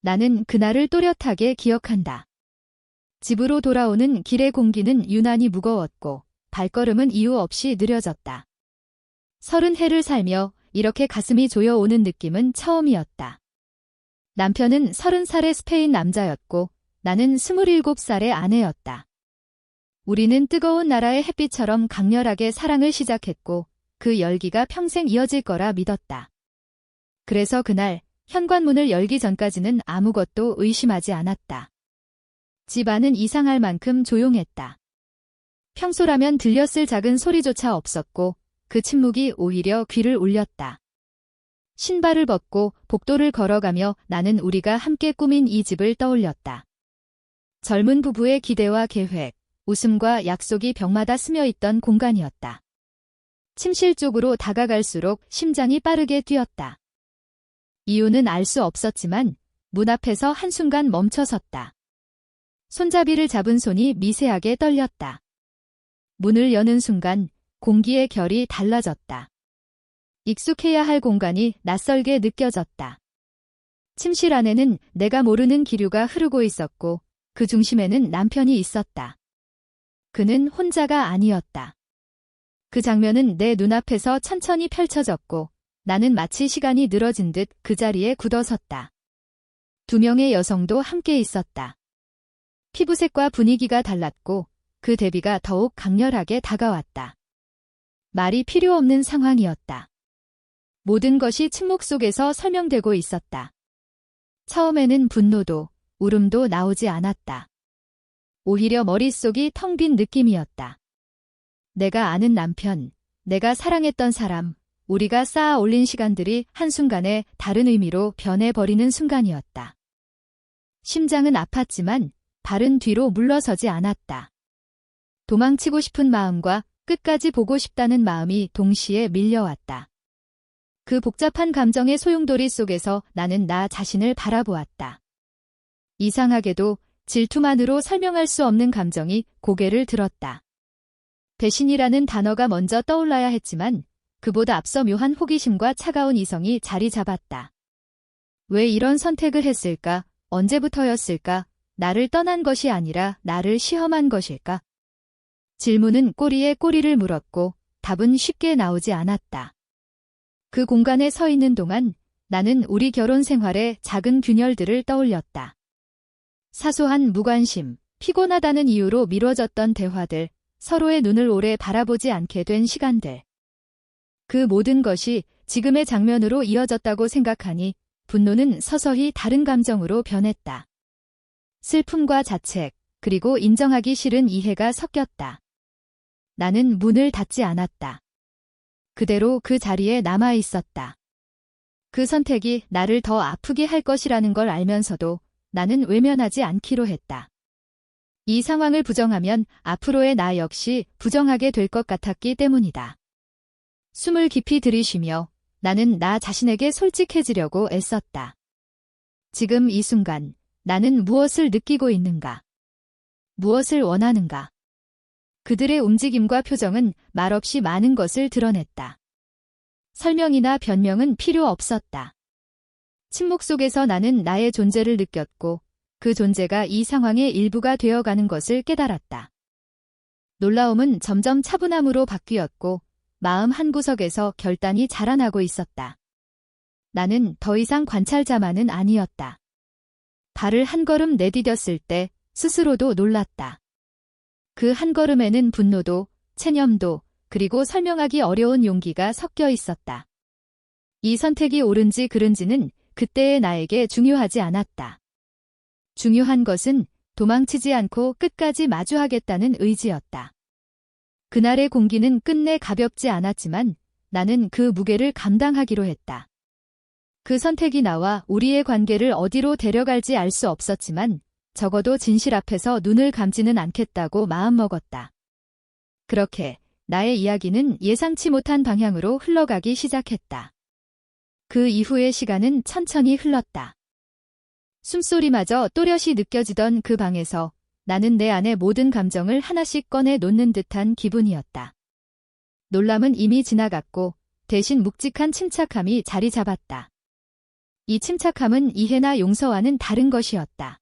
나는 그날을 또렷하게 기억한다. 집으로 돌아오는 길의 공기는 유난히 무거웠고 발걸음은 이유 없이 느려졌다. 30해를 살며 이렇게 가슴이 조여오는 느낌은 처음이었다. 남편은 30살의 스페인 남자였고 나는 27살의 아내였다. 우리는 뜨거운 나라의 햇빛처럼 강렬하게 사랑을 시작했고 그 열기가 평생 이어질 거라 믿었다. 그래서 그날 현관문을 열기 전까지는 아무것도 의심하지 않았다. 집 안은 이상할 만큼 조용했다. 평소라면 들렸을 작은 소리조차 없었고 그 침묵이 오히려 귀를 울렸다. 신발을 벗고 복도를 걸어가며 나는 우리가 함께 꾸민 이 집을 떠올렸다. 젊은 부부의 기대와 계획, 웃음과 약속이 벽마다 스며있던 공간이었다. 침실 쪽으로 다가갈수록 심장이 빠르게 뛰었다. 이유는 알 수 없었지만 문 앞에서 한순간 멈춰섰다. 손잡이를 잡은 손이 미세하게 떨렸다. 문을 여는 순간 공기의 결이 달라졌다. 익숙해야 할 공간이 낯설게 느껴졌다. 침실 안에는 내가 모르는 기류가 흐르고 있었고 그 중심에는 남편이 있었다. 그는 혼자가 아니었다. 그 장면은 내 눈앞에서 천천히 펼쳐졌고 나는 마치 시간이 늘어진 듯 그 자리에 굳어섰다. 2명의 여성도 함께 있었다. 피부색과 분위기가 달랐고 그 대비가 더욱 강렬하게 다가왔다. 말이 필요 없는 상황이었다. 모든 것이 침묵 속에서 설명되고 있었다. 처음에는 분노도, 울음도 나오지 않았다. 오히려 머릿속이 텅 빈 느낌이었다. 내가 아는 남편, 내가 사랑했던 사람, 우리가 쌓아 올린 시간들이 한순간에 다른 의미로 변해버리는 순간이었다. 심장은 아팠지만 발은 뒤로 물러서지 않았다. 도망치고 싶은 마음과 끝까지 보고 싶다는 마음이 동시에 밀려왔다. 그 복잡한 감정의 소용돌이 속에서 나는 나 자신을 바라보았다. 이상하게도 질투만으로 설명할 수 없는 감정이 고개를 들었다. 배신이라는 단어가 먼저 떠올라야 했지만 그보다 앞서 묘한 호기심과 차가운 이성이 자리 잡았다. 왜 이런 선택을 했을까? 언제부터였을까? 나를 떠난 것이 아니라 나를 시험한 것일까? 질문은 꼬리에 꼬리를 물었고 답은 쉽게 나오지 않았다. 그 공간에 서 있는 동안 나는 우리 결혼 생활의 작은 균열들을 떠올렸다. 사소한 무관심, 피곤하다는 이유로 미뤄졌던 대화들, 서로의 눈을 오래 바라보지 않게 된 시간들. 그 모든 것이 지금의 장면으로 이어졌다고 생각하니 분노는 서서히 다른 감정으로 변했다. 슬픔과 자책, 그리고 인정하기 싫은 이해가 섞였다. 나는 문을 닫지 않았다. 그대로 그 자리에 남아 있었다. 그 선택이 나를 더 아프게 할 것이라는 걸 알면서도 나는 외면하지 않기로 했다. 이 상황을 부정하면 앞으로의 나 역시 부정하게 될 것 같았기 때문이다. 숨을 깊이 들이쉬며 나는 나 자신에게 솔직해지려고 애썼다. 지금 이 순간 나는 무엇을 느끼고 있는가? 무엇을 원하는가? 그들의 움직임과 표정은 말없이 많은 것을 드러냈다. 설명이나 변명은 필요 없었다. 침묵 속에서 나는 나의 존재를 느꼈고 그 존재가 이 상황의 일부가 되어가는 것을 깨달았다. 놀라움은 점점 차분함으로 바뀌었고 마음 한구석에서 결단이 자라나고 있었다. 나는 더 이상 관찰자만은 아니었다. 발을 한 걸음 내디뎠을 때 스스로도 놀랐다. 그 한 걸음에는 분노도, 체념도, 그리고 설명하기 어려운 용기가 섞여 있었다. 이 선택이 옳은지 그른지는 그때의 나에게 중요하지 않았다. 중요한 것은 도망치지 않고 끝까지 마주하겠다는 의지였다. 그날의 공기는 끝내 가볍지 않았지만 나는 그 무게를 감당하기로 했다. 그 선택이 나와 우리의 관계를 어디로 데려갈지 알 수 없었지만 적어도 진실 앞에서 눈을 감지는 않겠다고 마음먹었다. 그렇게 나의 이야기는 예상치 못한 방향으로 흘러가기 시작했다. 그 이후의 시간은 천천히 흘렀다. 숨소리마저 또렷이 느껴지던 그 방에서 나는 내 안의 모든 감정을 하나씩 꺼내 놓는 듯한 기분이었다. 놀람은 이미 지나갔고 대신 묵직한 침착함이 자리 잡았다. 이 침착함은 이해나 용서와는 다른 것이었다.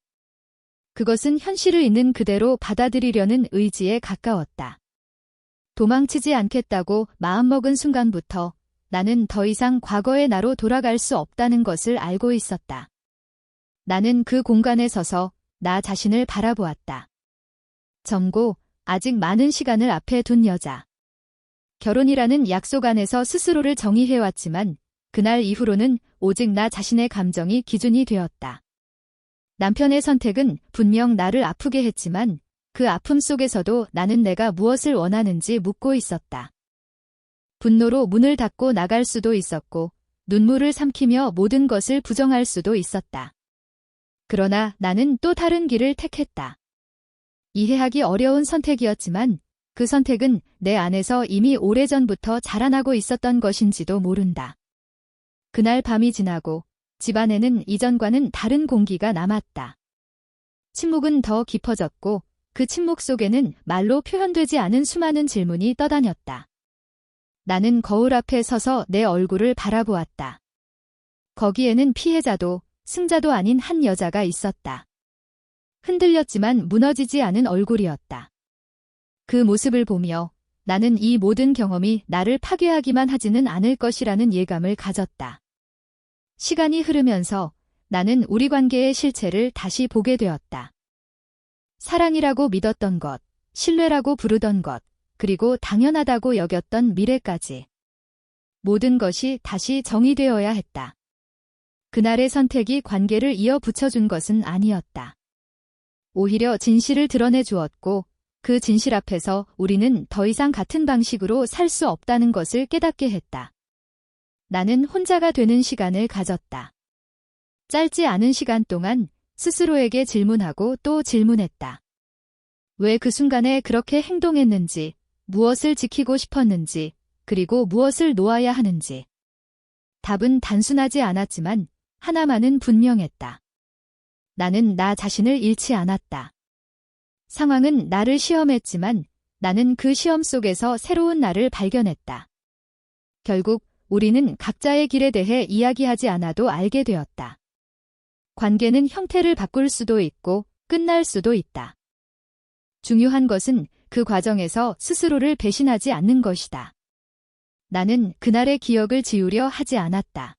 그것은 현실을 있는 그대로 받아들이려는 의지에 가까웠다. 도망치지 않겠다고 마음먹은 순간부터 나는 더 이상 과거의 나로 돌아갈 수 없다는 것을 알고 있었다. 나는 그 공간에 서서 나 자신을 바라보았다. 젊고 아직 많은 시간을 앞에 둔 여자. 결혼이라는 약속 안에서 스스로를 정의해왔지만 그날 이후로는 오직 나 자신의 감정이 기준이 되었다. 남편의 선택은 분명 나를 아프게 했지만 그 아픔 속에서도 나는 내가 무엇을 원하는지 묻고 있었다. 분노로 문을 닫고 나갈 수도 있었고 눈물을 삼키며 모든 것을 부정할 수도 있었다. 그러나 나는 또 다른 길을 택했다. 이해하기 어려운 선택이었지만 그 선택은 내 안에서 이미 오래전부터 자라나고 있었던 것인지도 모른다. 그날 밤이 지나고 집안에는 이전과는 다른 공기가 남았다. 침묵은 더 깊어졌고 그 침묵 속에는 말로 표현되지 않은 수많은 질문이 떠다녔다. 나는 거울 앞에 서서 내 얼굴을 바라보았다. 거기에는 피해자도 승자도 아닌 한 여자가 있었다. 흔들렸지만 무너지지 않은 얼굴이었다. 그 모습을 보며 나는 이 모든 경험이 나를 파괴하기만 하지는 않을 것이라는 예감을 가졌다. 시간이 흐르면서 나는 우리 관계의 실체를 다시 보게 되었다. 사랑이라고 믿었던 것, 신뢰라고 부르던 것, 그리고 당연하다고 여겼던 미래까지. 모든 것이 다시 정의되어야 했다. 그날의 선택이 관계를 이어붙여준 것은 아니었다. 오히려 진실을 드러내 주었고 그 진실 앞에서 우리는 더 이상 같은 방식으로 살 수 없다는 것을 깨닫게 했다. 나는 혼자가 되는 시간을 가졌다. 짧지 않은 시간 동안 스스로에게 질문하고 또 질문했다. 왜 그 순간에 그렇게 행동했는지, 무엇을 지키고 싶었는지, 그리고 무엇을 놓아야 하는지. 답은 단순하지 않았지만 하나만은 분명했다. 나는 나 자신을 잃지 않았다. 상황은 나를 시험했지만 나는 그 시험 속에서 새로운 나를 발견했다. 결국 우리는 각자의 길에 대해 이야기하지 않아도 알게 되었다. 관계는 형태를 바꿀 수도 있고 끝날 수도 있다. 중요한 것은 그 과정에서 스스로를 배신하지 않는 것이다. 나는 그날의 기억을 지우려 하지 않았다.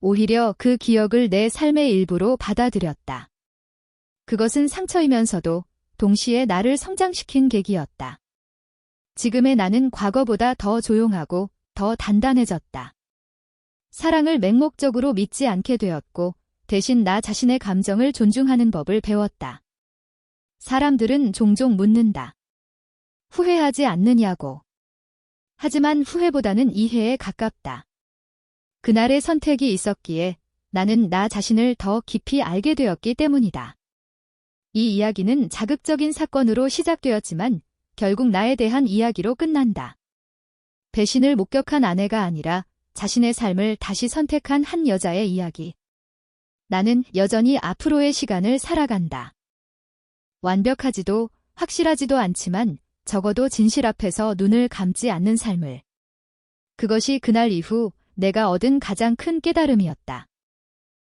오히려 그 기억을 내 삶의 일부로 받아들였다. 그것은 상처이면서도 동시에 나를 성장시킨 계기였다. 지금의 나는 과거보다 더 조용하고 더 단단해졌다. 사랑을 맹목적으로 믿지 않게 되었고 대신 나 자신의 감정을 존중하는 법을 배웠다. 사람들은 종종 묻는다. 후회하지 않느냐고. 하지만 후회보다는 이해에 가깝다. 그날의 선택이 있었기에 나는 나 자신을 더 깊이 알게 되었기 때문이다. 이 이야기는 자극적인 사건으로 시작되었지만 결국 나에 대한 이야기로 끝난다. 배신을 목격한 아내가 아니라 자신의 삶을 다시 선택한 한 여자의 이야기. 나는 여전히 앞으로의 시간을 살아간다. 완벽하지도 확실하지도 않지만 적어도 진실 앞에서 눈을 감지 않는 삶을. 그것이 그날 이후 내가 얻은 가장 큰 깨달음이었다.